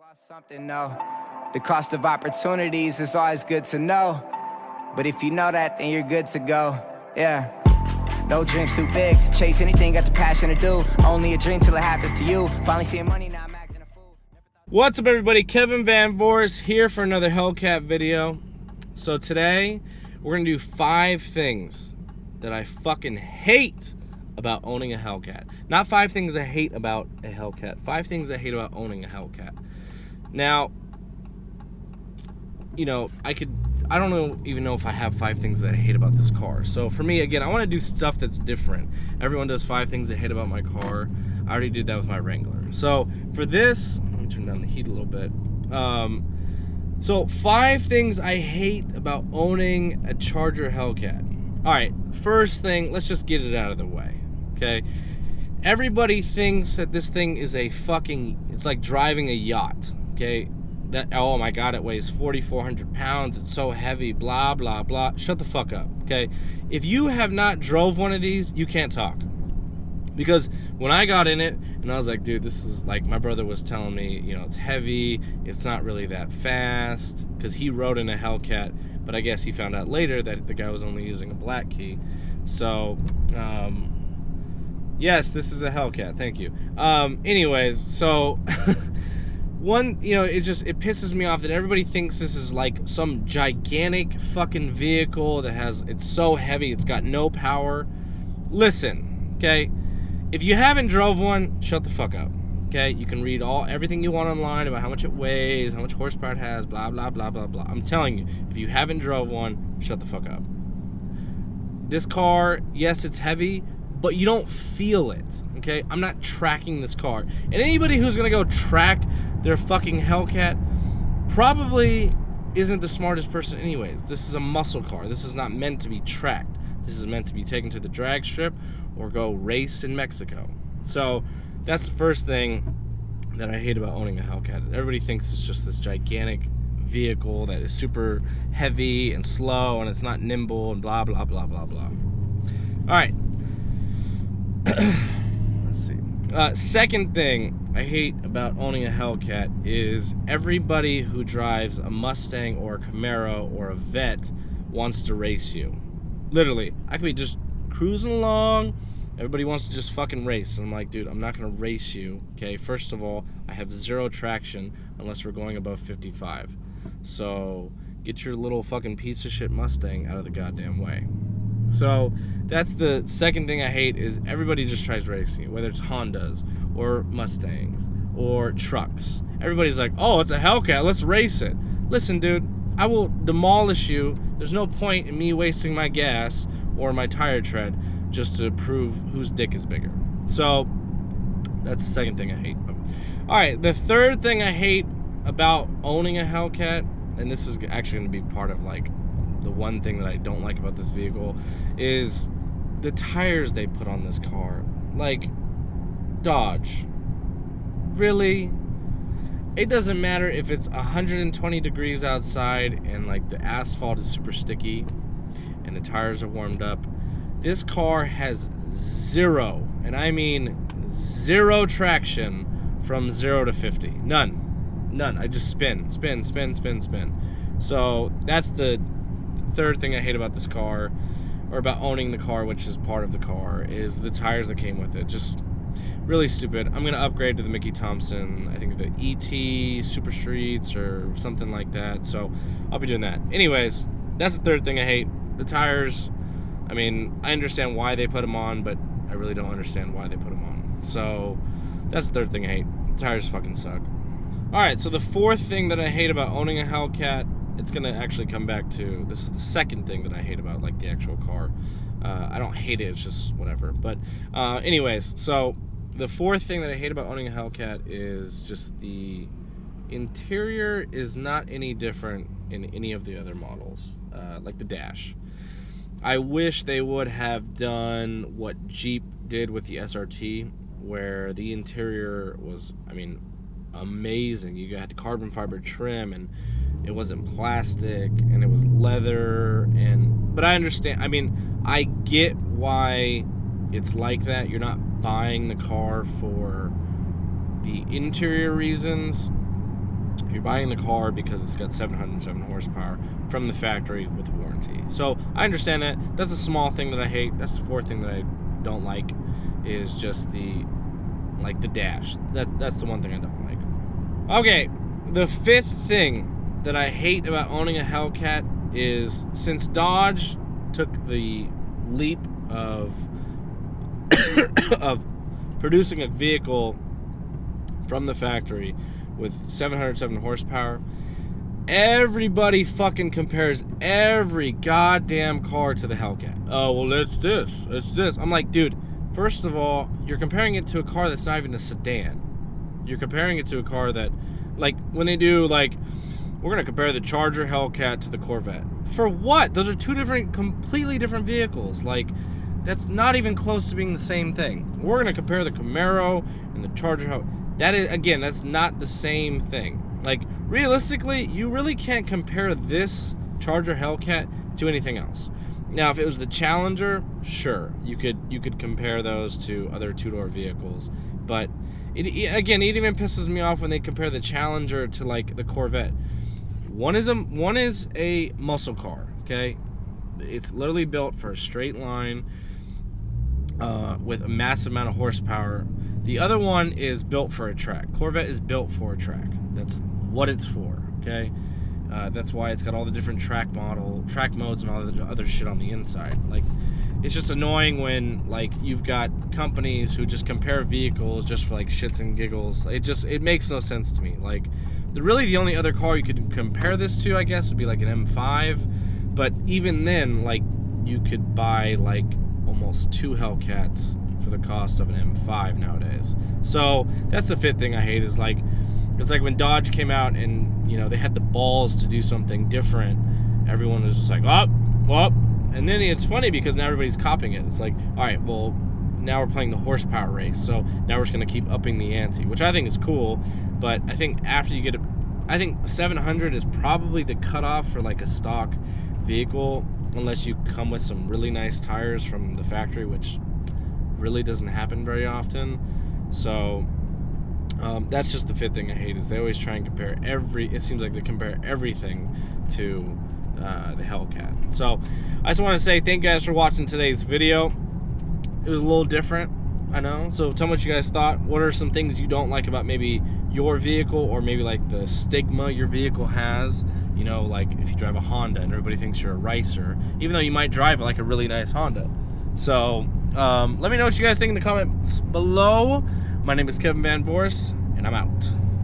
Lost something, no. The cost of opportunities is always good to know. But if you know that, then you're good to go. Yeah. No dreams too big. Chase anything, got the passion to do. Only a dream till it happens to you. Finally seeing money, now I'm acting a fool. What's up, everybody? Kevin Van Voris here for another Hellcat video. So today, we're gonna do 5 things that I fucking hate about owning a Hellcat. Not 5 things I hate about a Hellcat. 5 things I hate about owning a Hellcat. Now, you know, I don't even know if I have 5 things that I hate about this car. So for me, again, I want to do stuff that's different. Everyone does 5 things they hate about my car. I already did that with my Wrangler. So for this, let me turn down the heat a little bit. So 5 things I hate about owning a Charger Hellcat. All right, first thing, let's just get it out of the way, okay? Everybody thinks that this thing is it's like driving a yacht, okay? That, oh my God, it weighs 4,400 pounds, it's so heavy, blah, blah, blah. Shut the fuck up, okay? If you have not drove one of these, you can't talk. Because when I got in it, and I was like, dude, this is like, my brother was telling me, you know, it's heavy, it's not really that fast, because he rode in a Hellcat, but I guess he found out later that the guy was only using a black key. So, yes, this is a Hellcat, thank you. Anyways, so, you know, it pisses me off that everybody thinks this is like some gigantic fucking vehicle that it's so heavy, it's got no power. Listen, okay? If you haven't drove one, shut the fuck up, okay? You can read everything you want online about how much it weighs, how much horsepower it has, blah, blah, blah, blah, blah. I'm telling you, if you haven't drove one, shut the fuck up. This car, yes, it's heavy, but you don't feel it, okay? I'm not tracking this car. And anybody who's gonna go track their fucking Hellcat probably isn't the smartest person anyways. This is a muscle car. This is not meant to be tracked. This is meant to be taken to the drag strip or go race in Mexico. So that's the first thing that I hate about owning a Hellcat. Everybody thinks it's just this gigantic vehicle that is super heavy and slow and it's not nimble and blah, blah, blah, blah, blah. All right. Let's see. Second thing I hate about owning a Hellcat is everybody who drives a Mustang or a Camaro or a Vet wants to race you. Literally, I could be just cruising along, everybody wants to just fucking race, and I'm like, dude, I'm not gonna race you, okay? First of all, I have 0 traction unless we're going above 55. So get your little fucking piece of shit Mustang out of the goddamn way. So that's the second thing I hate is everybody just tries racing, whether it's Hondas or Mustangs or trucks. Everybody's like, oh, it's a Hellcat, let's race it. Listen, dude, I will demolish you. There's no point in me wasting my gas or my tire tread just to prove whose dick is bigger. So that's the second thing I hate. All right, the third thing I hate about owning a Hellcat, and this is actually going to be part of like the one thing that I don't like about this vehicle, is the tires they put on this car. Like, Dodge, really? It doesn't matter if it's 120 degrees outside and like the asphalt is super sticky and the tires are warmed up. This car has 0, and I mean 0 traction from 0 to 50. None. I just spin. So that's the third thing I hate about this car, or about owning the car, which is part of the car, is the tires that came with it. Just really stupid. I'm gonna upgrade to the Mickey Thompson, I think the ET Super Streets or something like that. So I'll be doing that. Anyways, that's the third thing I hate. The tires. I mean, I understand why they put them on, but I really don't understand why they put them on. So that's the third thing I hate. The tires fucking suck. All right, so the fourth thing that I hate about owning a Hellcat, it's gonna actually come back to, this is the second thing that I hate about like the actual car. I don't hate it, it's just whatever. But anyways, so the fourth thing that I hate about owning a Hellcat is just the interior is not any different in any of the other models, like the dash. I wish they would have done what Jeep did with the SRT, where the interior was, I mean, amazing. You had carbon fiber trim, and it wasn't plastic, and it was leather, but I understand, I mean, I get why it's like that. You're not buying the car for the interior reasons, You're buying the car because it's got 707 horsepower from the factory with warranty. So I understand that. That's a small thing that I hate. That's the fourth thing that I don't like, is just the dash. That's the one thing I don't like. Okay, the fifth thing that I hate about owning a Hellcat is, since Dodge took the leap of of producing a vehicle from the factory with 707 horsepower, everybody fucking compares every goddamn car to the Hellcat. Oh, well, it's this. I'm like, dude, first of all, you're comparing it to a car that's not even a sedan. You're comparing it to a car that, like, when they do, like, we're going to compare the Charger Hellcat to the Corvette. For what? Those are two completely different vehicles. Like, that's not even close to being the same thing. We're going to compare the Camaro and the Charger Hellcat. That is, again, that's not the same thing. Like, realistically, you really can't compare this Charger Hellcat to anything else. Now, if it was the Challenger, sure, you could compare those to other two-door vehicles. But, it even pisses me off when they compare the Challenger to, like, the Corvette. One is a muscle car, okay? It's literally built for a straight line with a massive amount of horsepower. The other one is built for a track. Corvette is built for a track. That's what it's for, okay? That's why it's got all the different track modes and all the other shit on the inside. Like, it's just annoying when, like, you've got companies who just compare vehicles just for, like, shits and giggles. It makes no sense to me. Like, really the only other car you could compare this to, I guess, would be like an M5. But even then, like, you could buy, like, almost 2 Hellcats for the cost of an M5 nowadays. So that's the fifth thing I hate, is, like, it's like when Dodge came out and, you know, they had the balls to do something different, everyone was just like, up. And then it's funny because now everybody's copying it. It's like, all right, well, now we're playing the horsepower race, so now we're just going to keep upping the ante, which I think is cool. But I think after you get I think 700 is probably the cutoff for, like, a stock vehicle, unless you come with some really nice tires from the factory, which really doesn't happen very often. So that's just the fifth thing I hate, is they always try and compare it seems like they compare everything to the Hellcat. So I just want to say thank you guys for watching today's video. It was a little different, I know. So tell me what you guys thought. What are some things you don't like about maybe your vehicle, or maybe like the stigma your vehicle has? You know, like if you drive a Honda and everybody thinks you're a racer, even though you might drive like a really nice Honda. So let me know what you guys think in the comments below. My name is Kevin Van Voris, and I'm out.